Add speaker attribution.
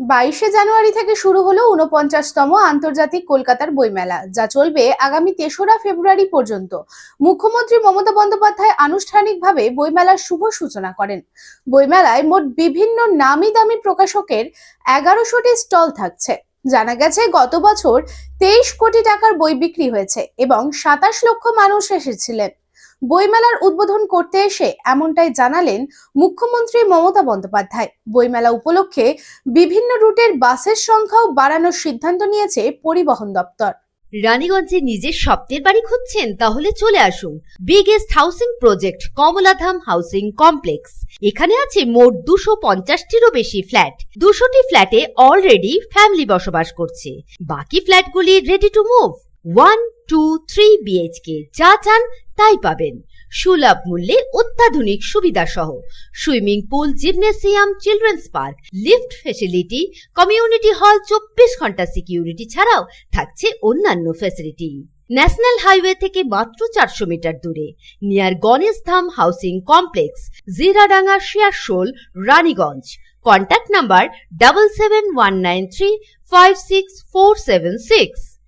Speaker 1: 22শে জানুয়ারি থেকে শুরু হলো ৪৯তম আন্তর্জাতিক কলকাতার বইমেলা, যা চলবে আগামী ৩রা ফেব্রুয়ারি পর্যন্ত। মুখ্যমন্ত্রী মমতা বন্দ্যোপাধ্যায় আনুষ্ঠানিকভাবে বইমেলার শুভ সূচনা করেন। বইমেলায় মোট বিভিন্ন নামি দামি প্রকাশকের ১১০০টি স্টল থাকছে। জানা গেছে, গত বছর ২৩ কোটি টাকার বই বিক্রি হয়েছে এবং ২৭ লক্ষ মানুষ এসেছিলেন। বইমেলার উদ্বোধন করতে এসে এমনটাই জানালেন মুখ্যমন্ত্রী মমতা বন্দ্যোপাধ্যায়। বইমেলা উপলক্ষে বিভিন্ন রুটের বাসের সংখ্যাও বাড়ানোর সিদ্ধান্ত নিয়েছে পরিবহন দপ্তর।
Speaker 2: রানীগঞ্জে নিজের স্বপ্নের বাড়ি খুঁজছেন? তাহলে চলে আসুন biggest housing project Kamaladham housing complex. এখানে আছে মোট 250টিরও বেশি ফ্ল্যাট। 200টি ফ্ল্যাটে অলরেডি ফ্যামিলি বসবাস করছে, বাকি ফ্ল্যাটগুলি রেডি টু মুভ। 1, 2, 3 বিএইচকে যা চান তাই পাবেন, সুলভ মূল্যে অত্যাধুনিক সুবিধা সহ। Swimming pool, gymnasium, children's park, lift facility, community hall, 24 ঘন্টা সিকিউরিটি ছাড়াও থাকছে অন্যান্য ফেসিলিটি। ন্যাশনাল হাইওয়ে থেকে মাত্র 400 মিটার দূরে, near Ganesh Dham housing complex, Jiradanga, Shiarsol, Raniganj. Contact number 7719356476।